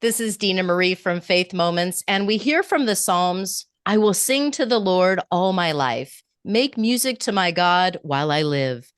This is Dina Marie from Faith Moments, and we hear from the Psalms, I will sing to the Lord all my life, make music to my God while I live.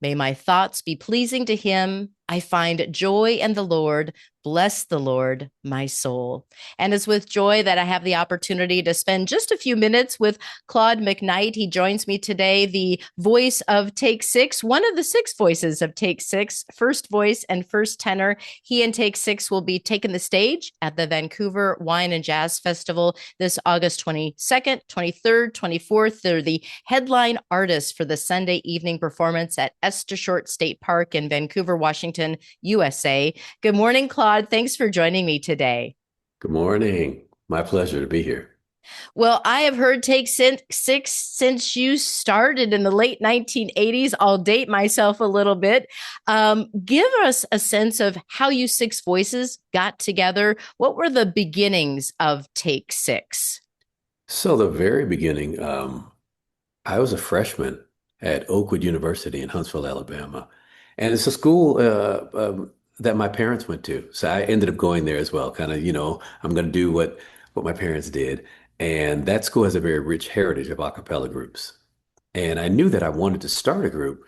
May my thoughts be pleasing to him. I find joy in the Lord. Bless the Lord, my soul. And it's with joy that I have the opportunity to spend just a few minutes with Claude McKnight. He joins me today, the voice of Take Six, one of the six voices of Take Six, first voice and first tenor. He and Take Six will be taking the stage at the Vancouver Wine and Jazz Festival this August 22nd, 23rd, 24th. They're the headline artists for the Sunday evening performance at Esther State Park in Vancouver, Washington, USA. Good morning, Claude. Thanks for joining me today. Good morning. My pleasure to be here. Well, I have heard Take Six since you started in the late 1980s. I'll date myself a little bit. Give us a sense of how you six voices got together. What were the beginnings of Take Six? So, the very beginning, I was a freshman at Oakwood University in Huntsville, Alabama. And it's a school that my parents went to. So I ended up going there as well. Kind of, I'm going to do what my parents did. And that school has a very rich heritage of a cappella groups. And I knew that I wanted to start a group.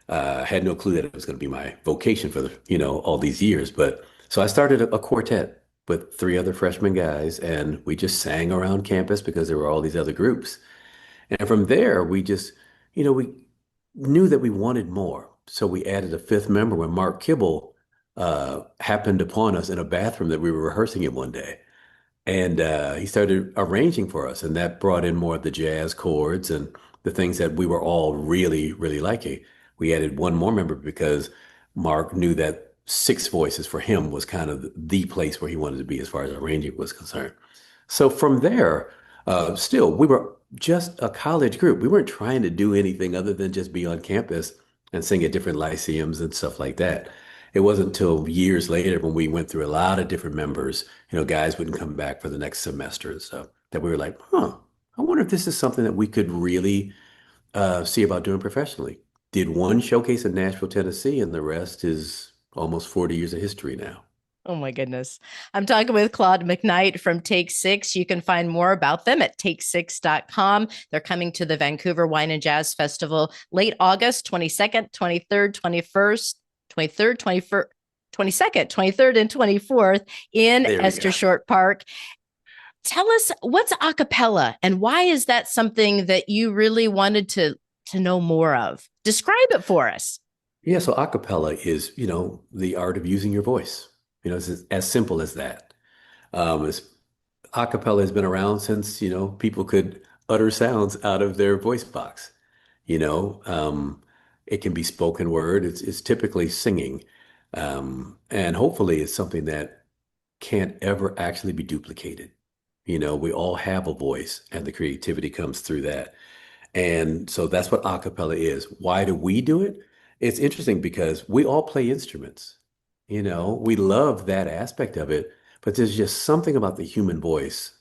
Had no clue that it was going to be my vocation for all these years. But so I started a quartet with three other freshman guys, and we just sang around campus because there were all these other groups. And from there, we knew that we wanted more. So we added a fifth member when Mark Kibble happened upon us in a bathroom that we were rehearsing in one day. And he started arranging for us, and that brought in more of the jazz chords and the things that we were all really, really liking. We added one more member because Mark knew that six voices for him was kind of the place where he wanted to be as far as arranging was concerned. So from there, still, we were just a college group. We weren't trying to do anything other than just be on campus and sing at different lyceums and stuff like that. It wasn't until years later when we went through a lot of different members, guys wouldn't come back for the next semester and stuff, that we were like, I wonder if this is something that we could really see about doing professionally. Did one showcase in Nashville, Tennessee, and the rest is almost 40 years of history now. Oh my goodness. I'm talking with Claude McKnight from Take Six. You can find more about them at take6.com. They're coming to the Vancouver Wine and Jazz Festival late August, 22nd, 23rd, 21st, 23rd, 21st, 22nd, 23rd, and 24th in There we Esther go. Short Park. Tell us, what's a cappella and why is that something that you really wanted to know more of? Describe it for us. Yeah, so a cappella is, the art of using your voice. It's as simple as that. It's, a cappella has been around since, people could utter sounds out of their voice box. You know, um, it can be spoken word. It's typically singing. And hopefully it's something that can't ever actually be duplicated. We all have a voice and the creativity comes through that. And so that's what a cappella is. Why do we do it? It's interesting because we all play instruments. We love that aspect of it, but there's just something about the human voice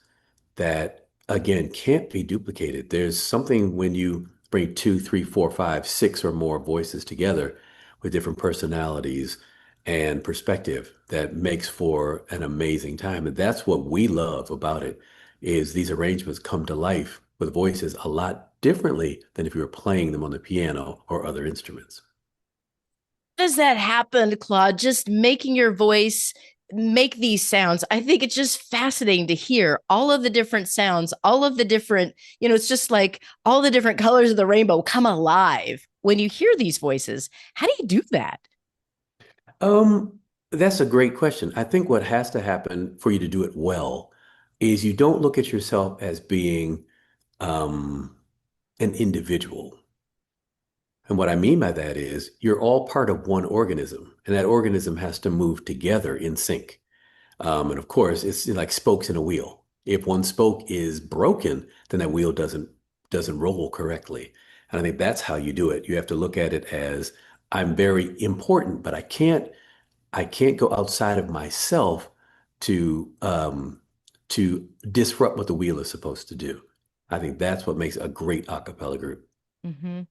that, again, can't be duplicated. There's something when you bring two, three, four, five, six or more voices together with different personalities and perspective that makes for an amazing time. And that's what we love about it is these arrangements come to life with voices a lot differently than if you were playing them on the piano or other instruments. Does that happen, Claude? Just making your voice make these sounds. I think it's just fascinating to hear all of the different sounds, all of the different, it's just like all the different colors of the rainbow come alive when you hear these voices. How do you do that? That's a great question. I think what has to happen for you to do it well is you don't look at yourself as being um, an individual. And what I mean by that is you're all part of one organism, and that organism has to move together in sync. And of course, it's like spokes in a wheel. If one spoke is broken, then that wheel doesn't roll correctly. And I think that's how you do it. You have to look at it as I'm very important, but I can't go outside of myself to to disrupt what the wheel is supposed to do. I think that's what makes a great a cappella group. Mm-hmm.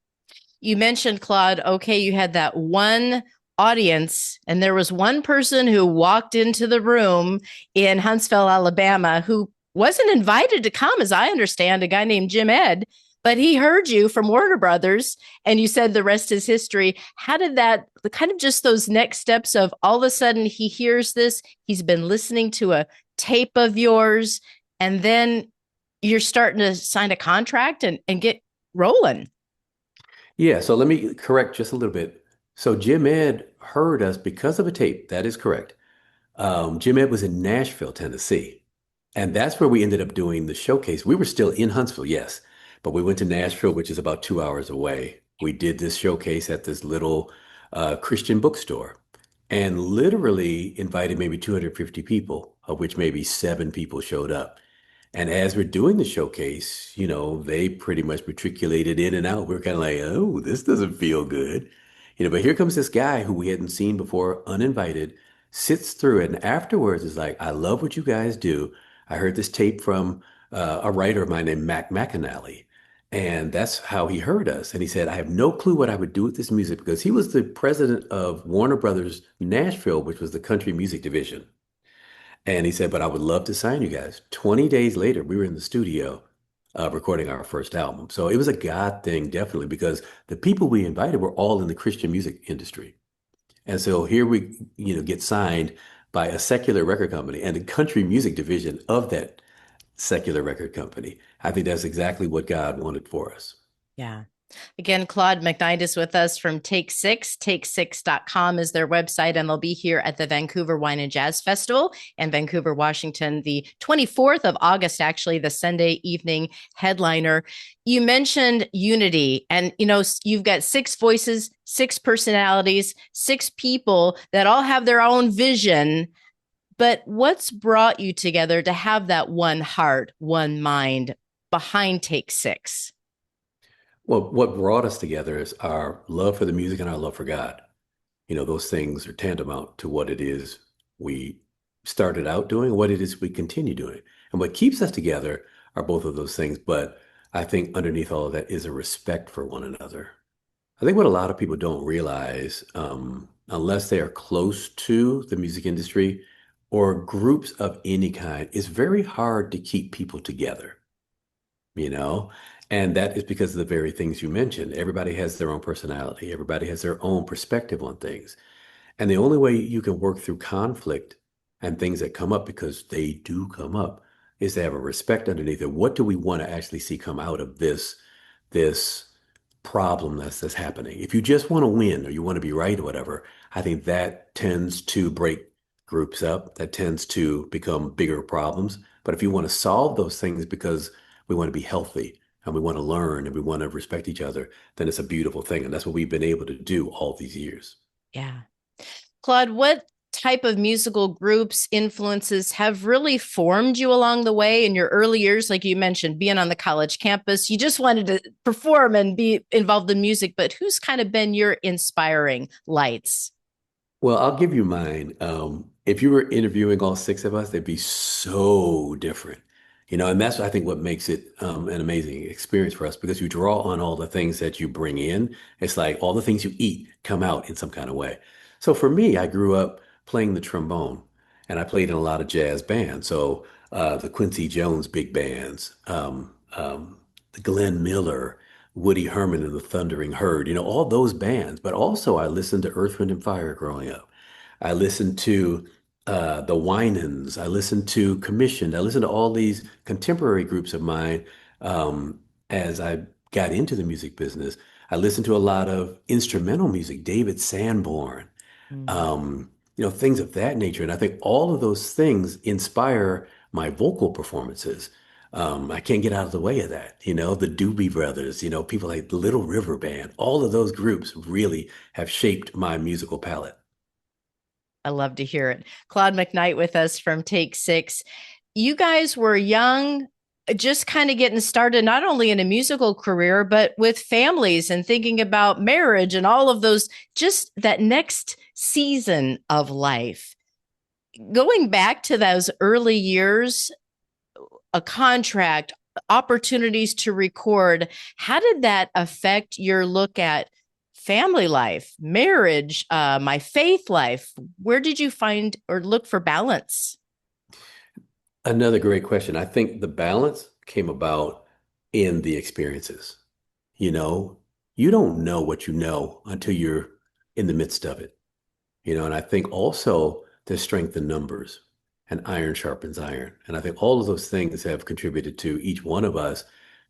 You mentioned, Claude, okay, you had that one audience, and there was one person who walked into the room in Huntsville, Alabama, who wasn't invited to come, as I understand, a guy named Jim Ed, but he heard you from Warner Brothers and you said the rest is history. How did that kind of just those next steps of all of a sudden he hears this, he's been listening to a tape of yours, and then you're starting to sign a contract and get rolling? Yeah, so let me correct just a little bit. So Jim Ed heard us because of a tape. That is correct. Jim Ed was in Nashville, Tennessee. And that's where we ended up doing the showcase. We were still in Huntsville, yes, but we went to Nashville, which is about 2 hours away. We did this showcase at this little Christian bookstore and literally invited maybe 250 people, of which maybe 7 people showed up. And as we're doing the showcase, they pretty much matriculated in and out. We're kind of like, oh, this doesn't feel good. But here comes this guy who we hadn't seen before, uninvited, sits through it, and afterwards is like, I love what you guys do. I heard this tape from a writer of mine named Mac McAnally. And that's how he heard us. And he said, I have no clue what I would do with this music because he was the president of Warner Brothers Nashville, which was the country music division. And he said, but I would love to sign you guys. 20 days later, we were in the studio recording our first album. So it was a God thing, definitely, because the people we invited were all in the Christian music industry. And so here we, get signed by a secular record company and the country music division of that secular record company. I think that's exactly what God wanted for us. Yeah. Again, Claude McKnight is with us from Take Six. Take6.com is their website, and they'll be here at the Vancouver Wine and Jazz Festival in Vancouver, Washington, the 24th of August, actually, the Sunday evening headliner. You mentioned unity, and you've got 6 voices, 6 personalities, 6 people that all have their own vision. But what's brought you together to have that one heart, one mind behind Take Six? Well, what brought us together is our love for the music and our love for God. Those things are tantamount to what it is we started out doing, what it is we continue doing. And what keeps us together are both of those things. But I think underneath all of that is a respect for one another. I think what a lot of people don't realize, unless they are close to the music industry or groups of any kind, it's very hard to keep people together, you know? And that is because of the very things you mentioned. Everybody has their own personality, everybody has their own perspective on things. And the only way you can work through conflict and things that come up, because they do come up, is to have a respect underneath it. What do we want to actually see come out of this problem that's happening? If you just want to win or you want to be right or whatever, I think that tends to break groups up. That tends to become bigger problems. But if you want to solve those things because we want to be healthy and we want to learn and we want to respect each other, then it's a beautiful thing. And that's what we've been able to do all these years. Yeah. Claude, what type of musical groups, influences have really formed you along the way in your early years? Like you mentioned, being on the college campus, you just wanted to perform and be involved in music, but who's kind of been your inspiring lights? Well, I'll give you mine. If you were interviewing all 6 of us, they'd be so different, and that's, I think, what makes it an amazing experience for us because you draw on all the things that you bring in. It's like all the things you eat come out in some kind of way. So for me, I grew up playing the trombone and I played in a lot of jazz bands. So the Quincy Jones big bands, the Glenn Miller, Woody Herman and the Thundering Herd, all those bands. But also I listened to Earth, Wind and Fire growing up. I listened to the Winans. I listened to Commissioned. I listened to all these contemporary groups of mine as I got into the music business. I listened to a lot of instrumental music, David Sanborn, Mm. things of that nature. And I think all of those things inspire my vocal performances. I can't get out of the way of that. The Doobie Brothers, people like the Little River Band, all of those groups really have shaped my musical palette. I love to hear it. Claude McKnight with us from Take Six. You guys were young, just kind of getting started, not only in a musical career, but with families and thinking about marriage and all of those, just that next season of life. Going back to those early years, a contract, opportunities to record, how did that affect your look at family life, marriage, my faith life. Where did you find or look for balance? Another great question. I think the balance came about in the experiences. You know, you don't know what you know until you're in the midst of it. And I think also there's strength in numbers and iron sharpens iron. And I think all of those things have contributed to each one of us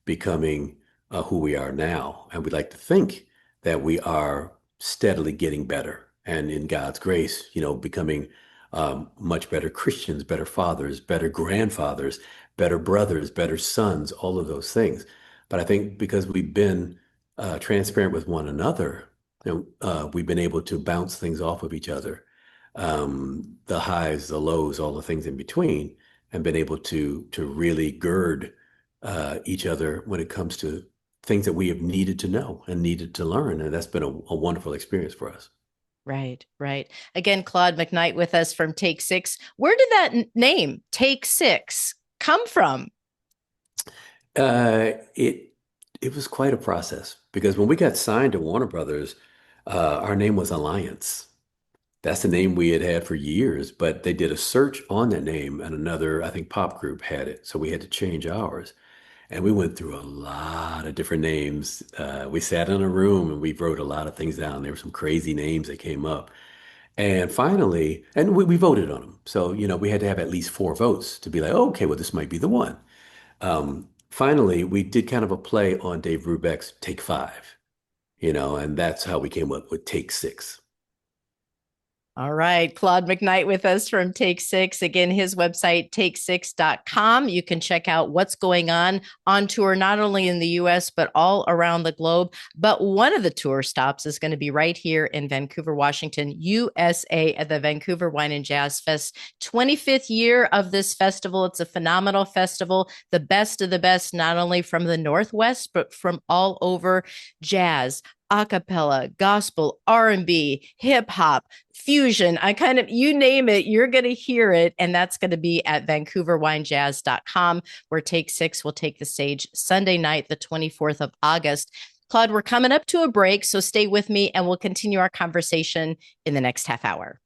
becoming who we are now. And we like to think that we are steadily getting better and in God's grace, becoming much better Christians, better fathers, better grandfathers, better brothers, better sons, all of those things. But I think because we've been transparent with one another, we've been able to bounce things off of each other, the highs, the lows, all the things in between, and been able to really gird each other when it comes to things that we have needed to know and needed to learn. And that's been a wonderful experience for us. Right, right. Again, Claude McKnight with us from Take Six. Where did that name, Take Six, come from? Uh, it it was quite a process because when we got signed to Warner Brothers, our name was Alliance. That's the name we had had for years, but they did a search on that name and another, I think, pop group had it. So we had to change ours. And we went through a lot of different names. We sat in a room and we wrote a lot of things down. There were some crazy names that came up. And finally, and we voted on them. So, we had to have at least four votes to be like, oh, okay, well, this might be the one. Finally, we did kind of a play on Dave Brubeck's Take Five, and that's how we came up with Take Six. All right. Claude McKnight with us from Take Six. Again, his website, take6.com. You can check out what's going on tour, not only in the US, but all around the globe. But one of the tour stops is going to be right here in Vancouver, Washington, USA, at the Vancouver Wine and Jazz Fest. 25th year of this festival. It's a phenomenal festival, the best of the best, not only from the Northwest, but from all over: jazz, a cappella, gospel, R&B, hip hop, fusion. You name it, you're going to hear it. And that's going to be at vancouverwinejazz.com, where Take Six will take the stage Sunday night, the 24th of August. Claude, we're coming up to a break, so stay with me and we'll continue our conversation in the next half hour.